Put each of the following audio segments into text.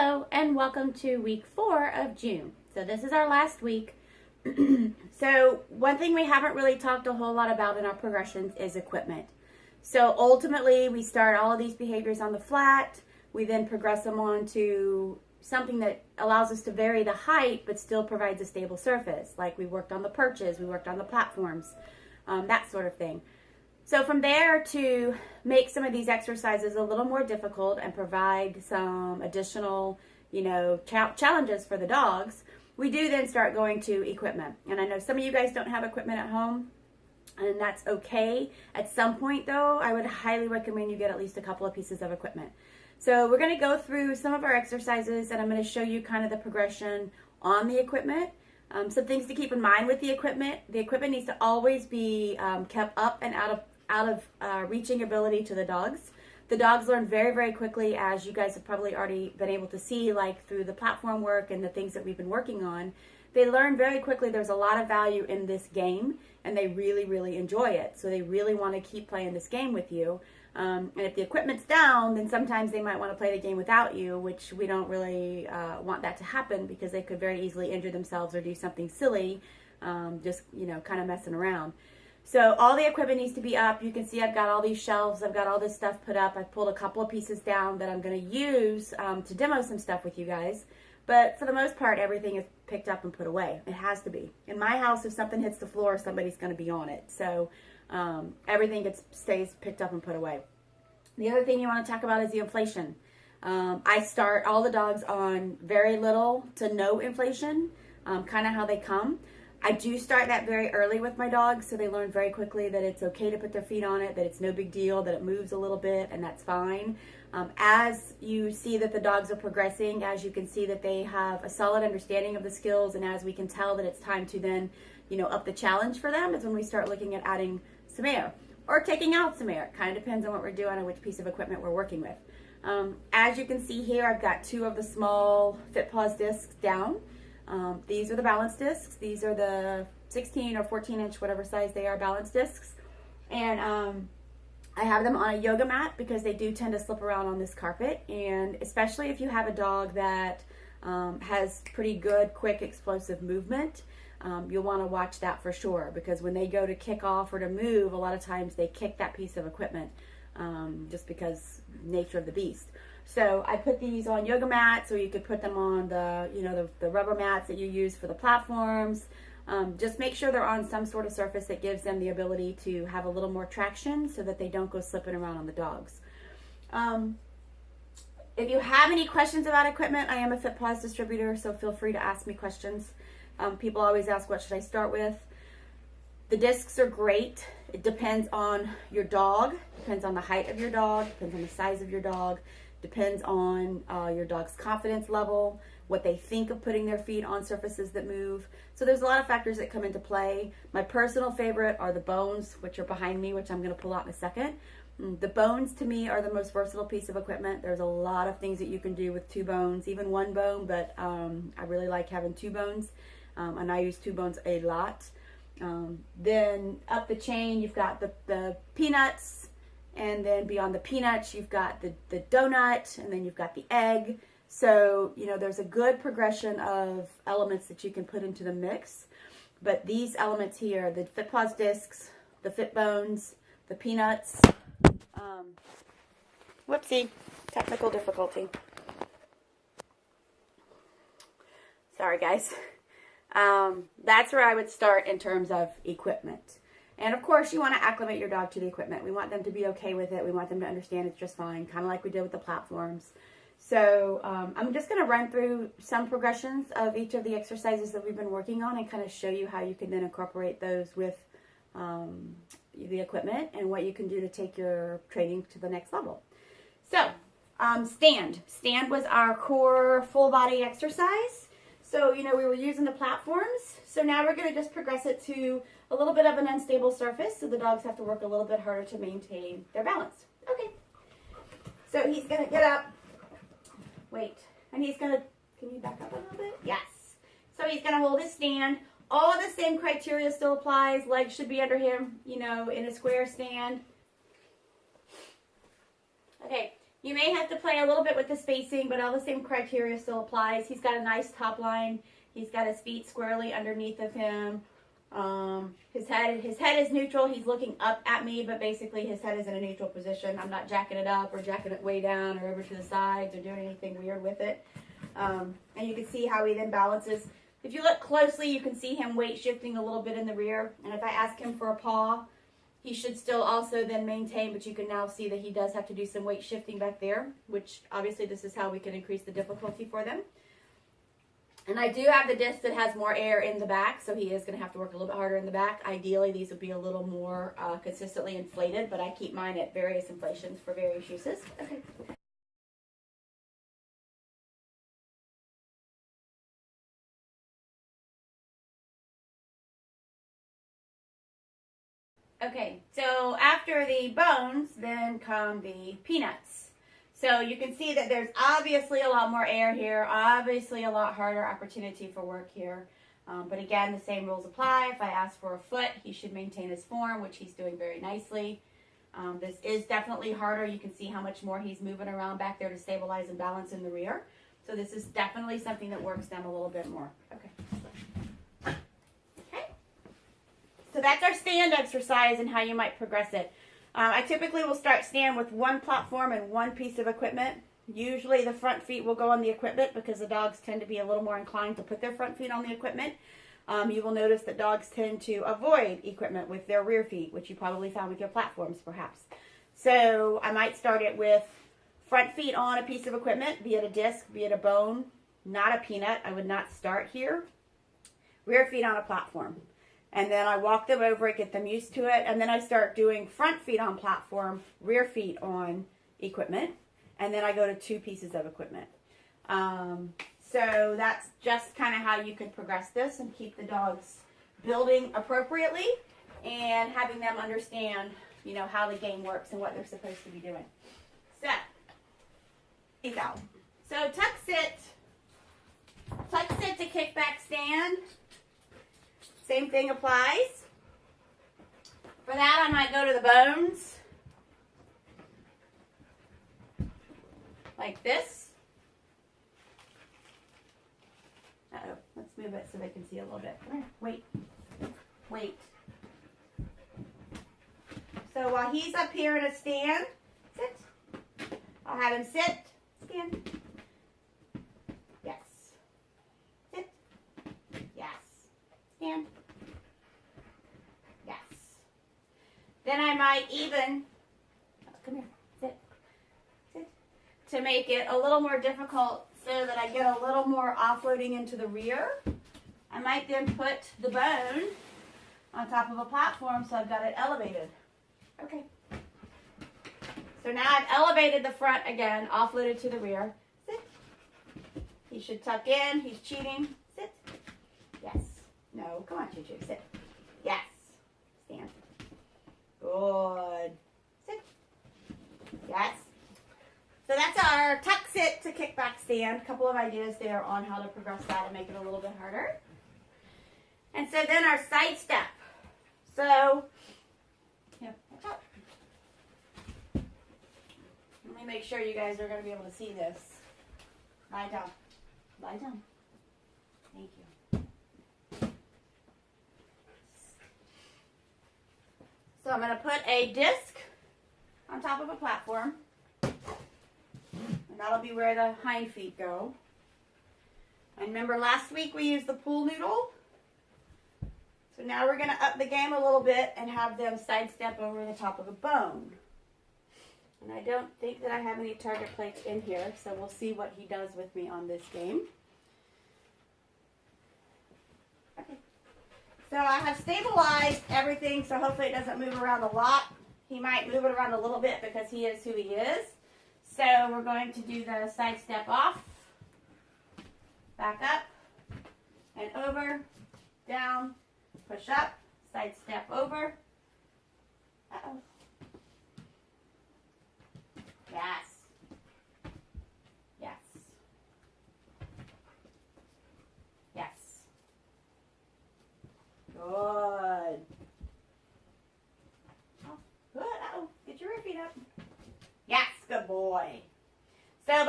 Hello and welcome to week 4 of June. So this is our last week. So one thing we haven't really talked a whole lot about in our progressions is equipment. So ultimately we start all of these behaviors on the flat. We then progress them on to something that allows us to vary the height but still provides a stable surface. Like we worked on the perches, we worked on the platforms, that sort of thing. So from there to make some of these exercises a little more difficult and provide some additional, challenges for the dogs, we do then start going to equipment. And I know some of you guys don't have equipment at home, and that's okay. At some point though, I would highly recommend you get at least a couple of pieces of equipment. So we're going to go through some of our exercises, and I'm going to show you kind of the progression on the equipment. Some things to keep in mind with the equipment. The equipment needs to always be kept up and out of reaching ability to the dogs. The dogs learn very, very quickly, as you guys have probably already been able to see, like through the platform work and the things that we've been working on. They learn very quickly there's a lot of value in this game, and they really, really enjoy it. So they really want to keep playing this game with you. And if the equipment's down, then sometimes they might want to play the game without you, which we don't really want that to happen, because they could very easily injure themselves or do something silly, just, kind of messing around. So all the equipment needs to be up. You can see I've got all these shelves. I've got all this stuff put up. I've pulled a couple of pieces down that I'm going to use to demo some stuff with you guys. But for the most part, everything is picked up and put away. It has to be. In my house, if something hits the floor, somebody's going to be on it. So everything stays picked up and put away. The other thing you want to talk about is the inflation. I start all the dogs on very little to no inflation, kind of how they come. I do start that very early with my dogs, so they learn very quickly that it's okay to put their feet on it, that it's no big deal, that it moves a little bit, and that's fine. As you see that the dogs are progressing, as you can see that they have a solid understanding of the skills, and as we can tell that it's time to then, up the challenge for them, is when we start looking at adding some air or taking out some air. It kind of depends on what we're doing and which piece of equipment we're working with. As you can see here, I've got 2 of the small FitPaws discs down. These are the balance discs. These are the 16 or 14 inch, whatever size they are, balance discs. And I have them on a yoga mat because they do tend to slip around on this carpet. And especially if you have a dog that has pretty good, quick, explosive movement, you'll want to watch that for sure, because when they go to kick off or to move, a lot of times they kick that piece of equipment just because nature of the beast. So I put these on yoga mats, or you could put them on the rubber mats that you use for the platforms. Just make sure they're on some sort of surface that gives them the ability to have a little more traction so that they don't go slipping around on the dogs. If you have any questions about equipment, I am a FitPaws distributor, so feel free to ask me questions. People always ask, what should I start with? The discs are great. It depends on your dog, depends on the height of your dog, depends on the size of your dog. Depends on your dog's confidence level, what they think of putting their feet on surfaces that move. So there's a lot of factors that come into play. My personal favorite are the bones, which are behind me, which I'm going to pull out in a second. The bones, to me, are the most versatile piece of equipment. There's a lot of things that you can do with 2 bones, even 1 bone, but I really like having 2 bones, and I use 2 bones a lot. Then up the chain, you've got the peanuts. And then beyond the peanuts, you've got the donut, and then you've got the egg. So, there's a good progression of elements that you can put into the mix. But these elements here, the FitPaws discs, the Fit Bones, the peanuts, whoopsie, technical difficulty. Sorry, guys. That's where I would start in terms of equipment. And of course, you want to acclimate your dog to the equipment. We want them to be okay with it. We want them to understand it's just fine, kind of like we did with the platforms. So I'm just going to run through some progressions of each of the exercises that we've been working on and kind of show you how you can then incorporate those with the equipment and what you can do to take your training to the next level. So stand. Stand was our core full body exercise. So, we were using the platforms. So now we're going to just progress it to a little bit of an unstable surface, so the dogs have to work a little bit harder to maintain their balance. Okay. So he's going to get up. Wait. And he's going to, can you back up a little bit? Yes. So he's going to hold his stand. All of the same criteria still applies. Legs should be under him, in a square stand. Okay. You may have to play a little bit with the spacing, but all the same criteria still applies. He's got a nice top line. He's got his feet squarely underneath of him. His head is neutral. He's looking up at me, but basically his head is in a neutral position. I'm not jacking it up or jacking it way down or over to the sides or doing anything weird with it. And you can see how he then balances. If you look closely, you can see him weight shifting a little bit in the rear. And if I ask him for a paw, he should still also then maintain, but you can now see that he does have to do some weight shifting back there, which obviously this is how we can increase the difficulty for them. And I do have the disc that has more air in the back, so he is going to have to work a little bit harder in the back. Ideally, these would be a little more consistently inflated, but I keep mine at various inflations for various uses. Okay. Okay, so after the bones, then come the peanuts. So you can see that there's obviously a lot more air here, obviously a lot harder opportunity for work here. But again, the same rules apply. If I ask for a foot, he should maintain his form, which he's doing very nicely. This is definitely harder. You can see how much more he's moving around back there to stabilize and balance in the rear. So this is definitely something that works them a little bit more. Okay. So that's our stand exercise and how you might progress it. I typically will start stand with one platform and one piece of equipment. Usually the front feet will go on the equipment because the dogs tend to be a little more inclined to put their front feet on the equipment. You will notice that dogs tend to avoid equipment with their rear feet, which you probably found with your platforms perhaps. So I might start it with front feet on a piece of equipment, be it a disc, be it a bone, not a peanut. I would not start here. Rear feet on a platform. And then I walk them over it, get them used to it, and then I start doing front feet on platform, rear feet on equipment, and then I go to two pieces of equipment. So that's just kind of how you can progress this and keep the dogs building appropriately and having them understand, you know, how the game works and what they're supposed to be doing. So, peace out. So tuck sit to kickback stand. Same thing applies. For that, I might go to the bones. Like this. Uh-oh. Let's move it so they can see a little bit. Come here. Wait. Wait. So while he's up here in a stand, sit. I'll have him sit. Stand. Yes. Sit. Yes. Stand. Yes. Then I might even, come here, sit, sit, to make it a little more difficult so that I get a little more offloading into the rear. I might then put the bone on top of a platform so I've got it elevated. Okay. So now I've elevated the front again, offloaded to the rear. Sit. He should tuck in. He's cheating. Sit. Yes. No. Come on, Choo-Choo. Sit. Yes. Stand. Good. Sit. Yes. So that's our tuck sit to kickback stand. A couple of ideas there on how to progress that and make it a little bit harder. And so then our side step. So, here, watch out. Let me make sure you guys are going to be able to see this. Lie down. Lie down. Thank you. So I'm going to put a disc on top of a platform. And that'll be where the hind feet go. And remember last week we used the pool noodle? So now we're going to up the game a little bit and have them sidestep over the top of a bone. And I don't think that I have any target plates in here, so we'll see what he does with me on this game. Okay. So I have stabilized everything, so hopefully it doesn't move around a lot. He might move it around a little bit because he is who he is. So we're going to do the side step off, back up, and over, down, push up, side step over. Uh-oh. Yes. Yes. Yes. Good. Oh, good. Uh-oh. Get your rear feet up. Yes. Good boy.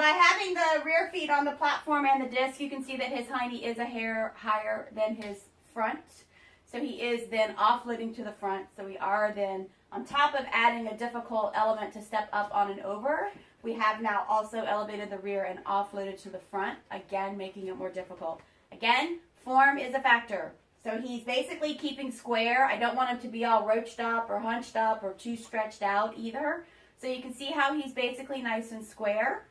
by having the rear feet on the platform and the disc, you can see that his hiney is a hair higher than his front. So he is then offloading to the front. So we are then, on top of adding a difficult element to step up on and over, we have now also elevated the rear and offloaded to the front, again making it more difficult. Again, form is a factor. So he's basically keeping square. I don't want him to be all roached up or hunched up or too stretched out either. So you can see how he's basically nice and square.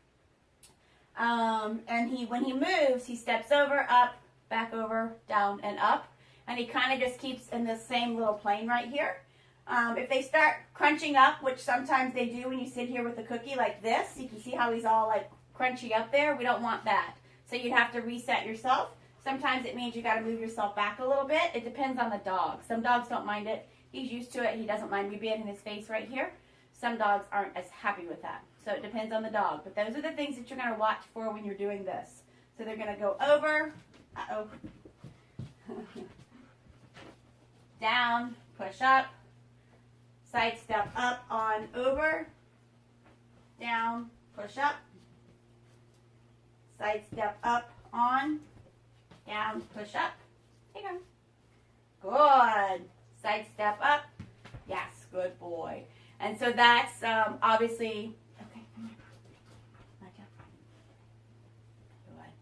And when he moves, he steps over, up, back over, down, and up. And he kind of just keeps in this same little plane right here. If they start crunching up, which sometimes they do when you sit here with the cookie like this, you can see how he's all like crunchy up there. We don't want that. So you'd have to reset yourself. Sometimes it means you got to move yourself back a little bit. It depends on the dog. Some dogs don't mind it. He's used to it. He doesn't mind me being in his face right here. Some dogs aren't as happy with that. So it depends on the dog. But those are the things that you're going to watch for when you're doing this. So they're going to go over. Uh-oh. Down. Push up. Side step up, on, over. Down. Push up. Side step up, on. Down. Push up. There you go. Good. Side step up. Yes. Good boy. And so that's obviously, okay, come here. Good.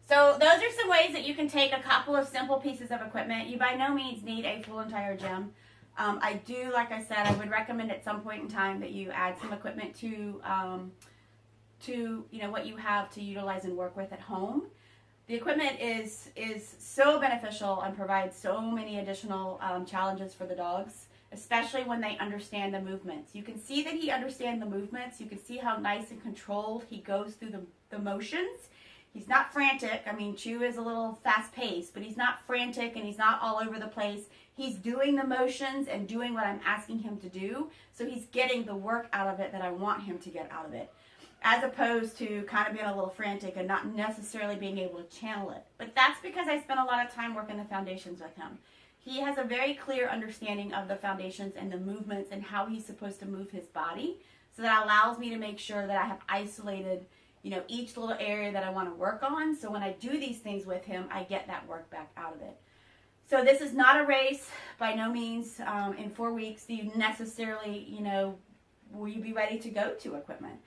So those are some ways that you can take a couple of simple pieces of equipment. You by no means need a full entire gym. I do, like I said, I would recommend at some point in time that you add some equipment to you know, what you have to utilize and work with at home. The equipment is so beneficial and provides so many additional challenges for the dogs, especially when they understand the movements. You can see that he understands the movements. You can see how nice and controlled he goes through the motions. He's not frantic. I mean, Chew is a little fast-paced, but he's not frantic and he's not all over the place. He's doing the motions and doing what I'm asking him to do, so he's getting the work out of it that I want him to get out of it, as opposed to kind of being a little frantic and not necessarily being able to channel it. But that's because I spent a lot of time working the foundations with him. He has a very clear understanding of the foundations and the movements and how he's supposed to move his body. So that allows me to make sure that I have isolated, you know, each little area that I want to work on. So when I do these things with him, I get that work back out of it. So this is not a race, by no means. In 4 weeks, do you necessarily, you know, will you be ready to go to equipment?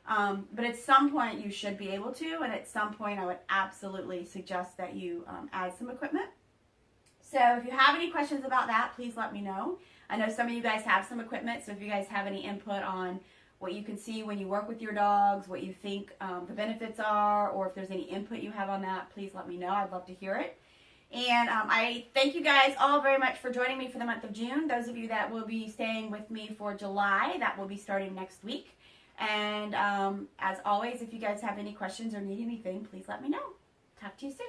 But at some point you should be able to, and at some point I would absolutely suggest that you add some equipment. So if you have any questions about that, please let me know. I know some of you guys have some equipment, so if you guys have any input on what you can see when you work with your dogs, what you think the benefits are, or if there's any input you have on that, please let me know. I'd love to hear it. And I thank you guys all very much for joining me for the month of June. Those of you that will be staying with me for July, that will be starting next week. And as always, if you guys have any questions or need anything, please let me know. Talk to you soon.